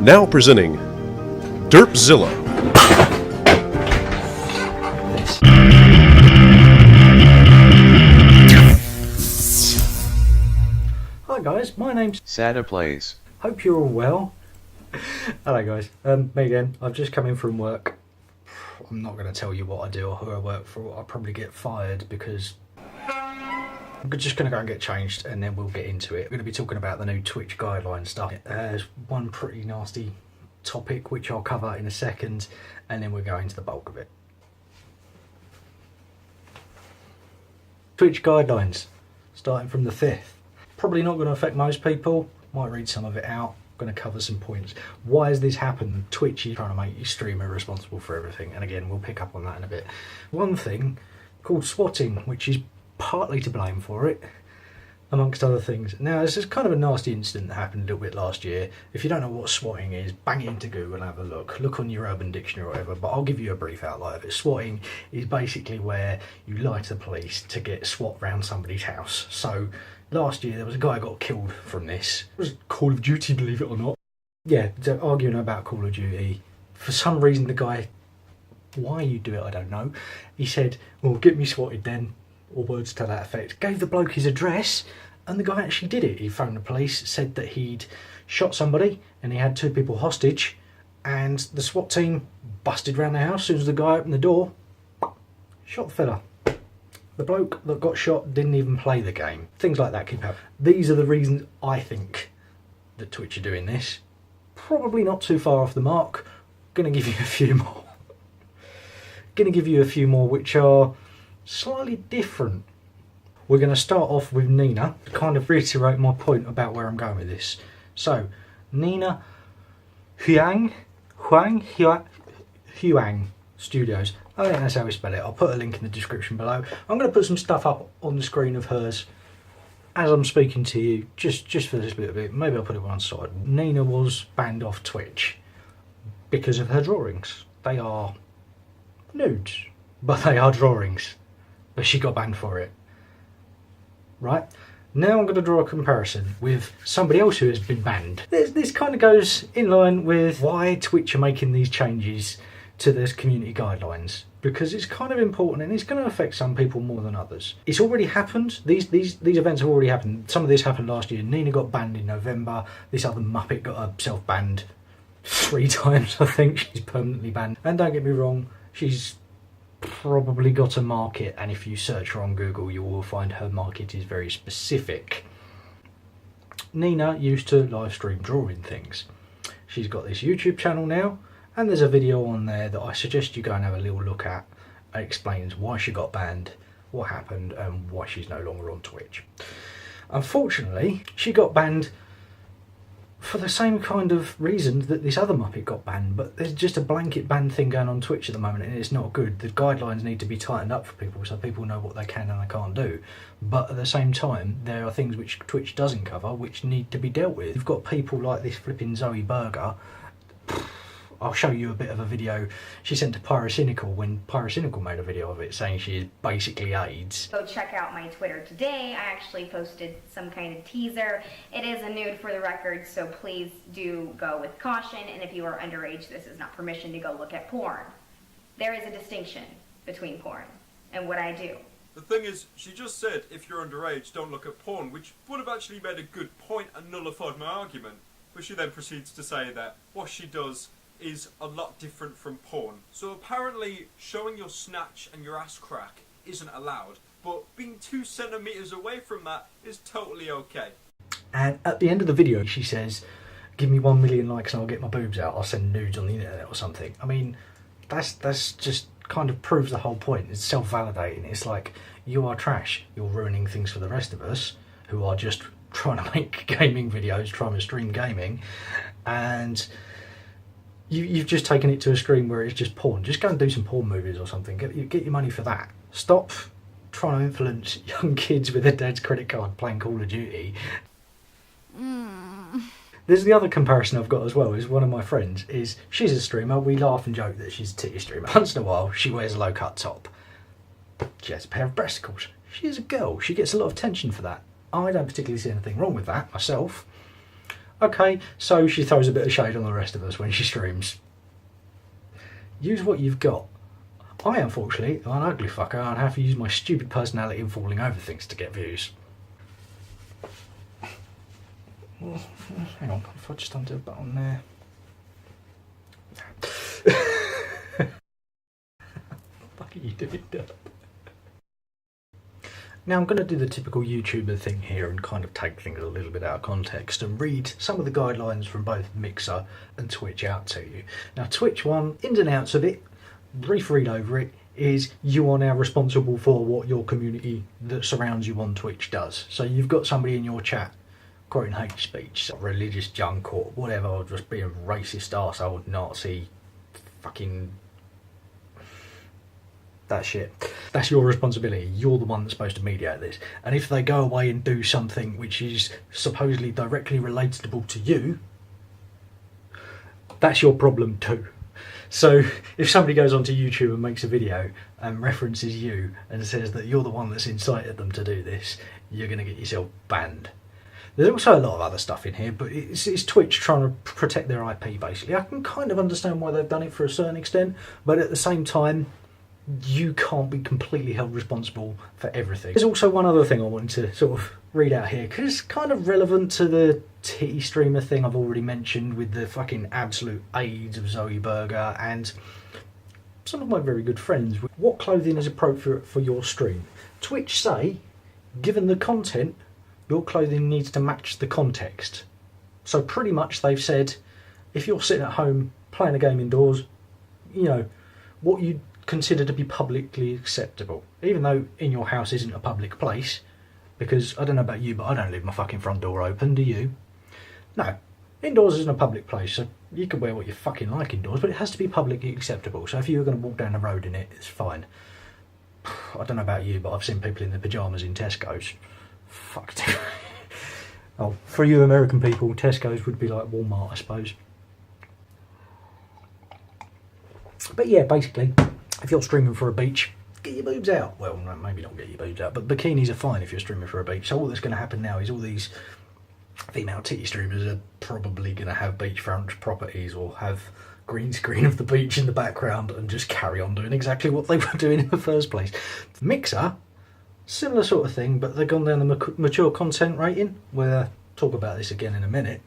Now presenting Derpzila. Hi guys, my name's Santa Plays. Hope you're all well. Hello guys, me again. I've just come in from work. I'm not going to tell you what I do or who I work for. I'll probably get fired because I'm just going to go and get changed and then we'll get into it. We're going to be talking about the new Twitch guideline stuff. There's one pretty nasty topic which I'll cover in a second and then we'll go into the bulk of it. Twitch guidelines, starting from the 5th. Probably not going to affect most people. Might read some of it out. Going to cover some points. Why has this happened? Twitch is trying to make your streamer responsible for everything, and again we'll pick up on that in a bit. One thing called swatting, which is partly to blame for it, amongst other things. Now this is kind of a nasty incident that happened a little bit last year. If you don't know what swatting is, bang it into Google and have a look on your Urban Dictionary or whatever, but I'll give you a brief outline of it. Swatting is basically where you lie to the police to get SWAT round somebody's house. So last year there was a guy who got killed from this. It was Call of Duty, believe it or not. Yeah, they're arguing about Call of Duty. For some reason the guy, why you do it I don't know, he said, well, get me swatted then, or words to that effect. Gave the bloke his address and the guy actually did it. He phoned the police, said that he'd shot somebody and he had 2 people hostage, and the SWAT team busted round the house. As soon as the guy opened the door, shot the fella. The bloke that got shot didn't even play the game. Things like that keep happening. These are the reasons I think that Twitch are doing this. Probably not too far off the mark. Gonna give you a few more. Gonna give you a few more which are slightly different. We're gonna start off with Nina to kind of reiterate my point about where I'm going with this. So, Nina Huang Studios. I think that's how we spell it. I'll put a link in the description below. I'm going to put some stuff up on the screen of hers as I'm speaking to you, just for this little bit. Maybe I'll put it one side. Nina was banned off Twitch because of her drawings. They are nudes, but they are drawings. But she got banned for it. Right? Now I'm going to draw a comparison with somebody else who has been banned. This kind of goes in line with why Twitch are making these changes to their community guidelines, because it's kind of important and it's going to affect some people more than others. It's already happened. These events have already happened. Some of this happened last year. Nina got banned in November. This other muppet got herself banned 3 times. I think she's permanently banned. And don't get me wrong, she's probably got a market, and if you search her on Google you will find her market is very specific. Nina used to live stream drawing things. She's got this YouTube channel now, and there's a video on there that I suggest you go and have a little look at. It explains why she got banned, what happened, and why she's no longer on Twitch. Unfortunately, she got banned for the same kind of reasons that this other muppet got banned, but there's just a blanket ban thing going on Twitch at the moment and it's not good. The guidelines need to be tightened up for people so people know what they can and they can't do. But at the same time, there are things which Twitch doesn't cover which need to be dealt with. You've got people like this flipping Zoe Burger. I'll show you a bit of a video she sent to Pyrocynical when Pyrocynical made a video of it saying she is basically AIDS. Go check out my Twitter today. I actually posted some kind of teaser. It is a nude for the record, so please do go with caution, and if you are underage, this is not permission to go look at porn. There is a distinction between porn and what I do. The thing is, she just said if you're underage, don't look at porn, which would have actually made a good point and nullified my argument. But she then proceeds to say that what she does is a lot different from porn. So apparently showing your snatch and your ass crack isn't allowed, but being 2 centimetres away from that is totally okay. And at the end of the video she says, give me 1 million likes and I'll get my boobs out, I'll send nudes on the internet or something. I mean, that's just kind of proves the whole point. It's self-validating. It's like, you are trash, you're ruining things for the rest of us who are just trying to make gaming videos, trying to stream gaming, and you've just taken it to a extreme where it's just porn. Just go and do some porn movies or something. Get your money for that. Stop trying to influence young kids with their dad's credit card playing Call of Duty. There's the other comparison I've got as well, is one of my friends, is she's a streamer. We laugh and joke that she's a titty streamer. Once in a while she wears a low cut top. She has a pair of breasticles. She is a girl. She gets a lot of attention for that. I don't particularly see anything wrong with that myself. Okay, so she throws a bit of shade on the rest of us when she streams. Use what you've got. I, unfortunately, am an ugly fucker and have to use my stupid personality and falling over things to get views. Hang on, if I just undo a button there. What are you doing, Derp? Now I'm going to do the typical YouTuber thing here and kind of take things a little bit out of context and read some of the guidelines from both Mixer and Twitch out to you. Now Twitch one, ins and outs of it, brief read over it, is you are now responsible for what your community that surrounds you on Twitch does. So you've got somebody in your chat quoting hate speech, religious junk or whatever, or just being racist arsehole, Nazi, fucking that shit. That's your responsibility. You're the one that's supposed to mediate this. And if they go away and do something which is supposedly directly relatable to you, that's your problem too. So if somebody goes onto YouTube and makes a video and references you and says that you're the one that's incited them to do this, you're going to get yourself banned. There's also a lot of other stuff in here, but it's Twitch trying to protect their IP basically. I can kind of understand why they've done it for a certain extent, but at the same time, you can't be completely held responsible for everything. There's also one other thing I wanted to sort of read out here, because it's kind of relevant to the titty streamer thing I've already mentioned with the fucking absolute AIDS of Zoe Berger and some of my very good friends. What clothing is appropriate for your stream? Twitch say, given the content, your clothing needs to match the context. So pretty much they've said, if you're sitting at home playing a game indoors, you know, what you consider to be publicly acceptable, even though in your house isn't a public place, because I don't know about you, but I don't leave my fucking front door open, do you? No, indoors isn't a public place, so you can wear what you fucking like indoors, but it has to be publicly acceptable. So if you were going to walk down the road in it, it's fine. I don't know about you, but I've seen people in their pyjamas in Tesco's. Fuck. Oh, for you American people, Tesco's would be like Walmart, I suppose. But yeah, basically, if you're streaming for a beach, get your boobs out. Well, no, maybe not get your boobs out, but bikinis are fine if you're streaming for a beach. So all that's going to happen now is all these female titty streamers are probably going to have beachfront properties or have green screen of the beach in the background and just carry on doing exactly what they were doing in the first place. Mixer, similar sort of thing, but they've gone down the mature content rating. We'll talk about this again in a minute.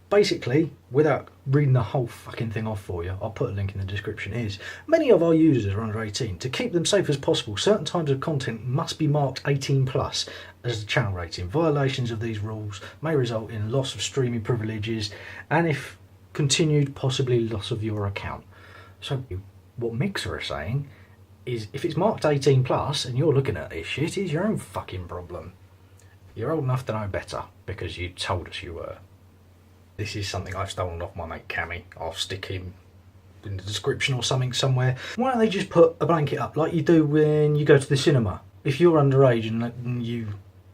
Basically, without reading the whole fucking thing off for you, I'll put a link in the description, is many of our users are under 18. To keep them safe as possible, certain types of content must be marked 18 plus as the channel rating. Violations of these rules may result in loss of streaming privileges and, if continued, possibly loss of your account. So what Mixer are saying is if it's marked 18 plus and you're looking at this shit, it's your own fucking problem. You're old enough to know better because you told us you were. This is something I've stolen off my mate Cammy. I'll stick him in the description or something somewhere. Why don't they just put a blanket up like you do when you go to the cinema? If you're underage and you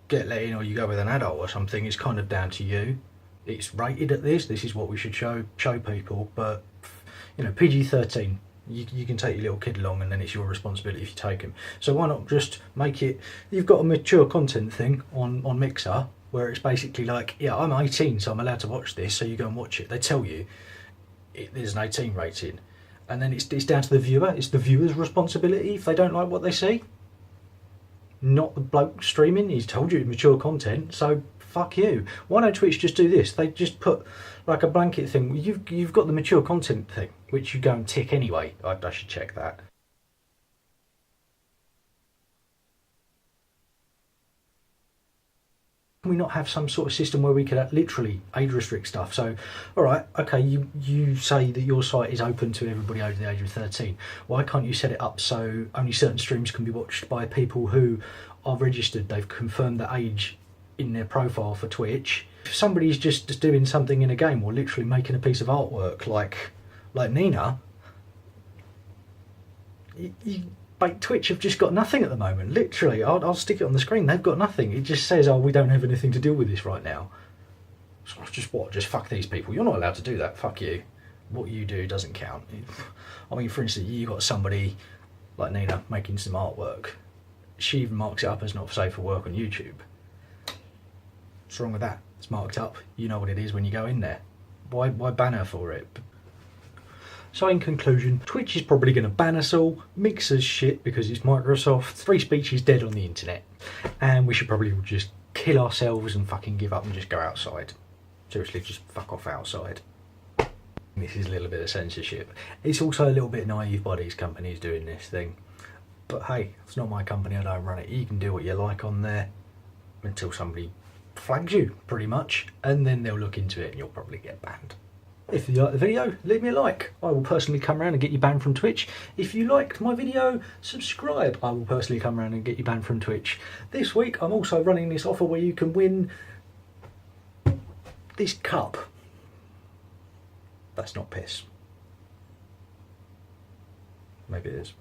get let in or you go with an adult or something, it's kind of down to you. It's rated at this is what we should show people, but you know, PG-13. You can take your little kid along and then it's your responsibility if you take him. So why not just make it, you've got a mature content thing on Mixer where it's basically like, yeah, I'm 18 so I'm allowed to watch this, so you go and watch it. They tell you there's an 18 rating and then it's down to the viewer. It's the viewer's responsibility if they don't like what they see. Not the bloke streaming. He's told you it's mature content, so fuck you. Why don't Twitch just do this? They just put like a blanket thing. You've got the mature content thing, which you go and tick anyway. I should check that. Can we not have some sort of system where we could literally age restrict stuff? So, all right, okay, you say that your site is open to everybody over the age of 13. Why can't you set it up so only certain streams can be watched by people who are registered? They've confirmed the age in their profile for Twitch. If somebody's just doing something in a game or literally making a piece of artwork like Nina, Twitch have just got nothing at the moment. Literally, I'll stick it on the screen. They've got nothing. It just says, oh, we don't have anything to do with this right now. So just fuck these people. You're not allowed to do that. Fuck you. What you do doesn't count. I mean, for instance, you got somebody like Nina making some artwork. She even marks it up as not safe for work on YouTube. What's wrong with that? It's marked up. You know what it is when you go in there. Why ban her for it? So in conclusion, Twitch is probably going to ban us all. Mixer's shit because it's Microsoft. Free speech is dead on the internet. And we should probably just kill ourselves and fucking give up and just go outside. Seriously, just fuck off outside. This is a little bit of censorship. It's also a little bit naive by these companies doing this thing. But hey, it's not my company, I don't run it. You can do what you like on there until somebody flags you, pretty much. And then they'll look into it and you'll probably get banned. If you like the video, leave me a like. I will personally come around and get you banned from Twitch. If you liked my video, subscribe. I will personally come around and get you banned from Twitch. This week, I'm also running this offer where you can win this cup. That's not piss. Maybe it is.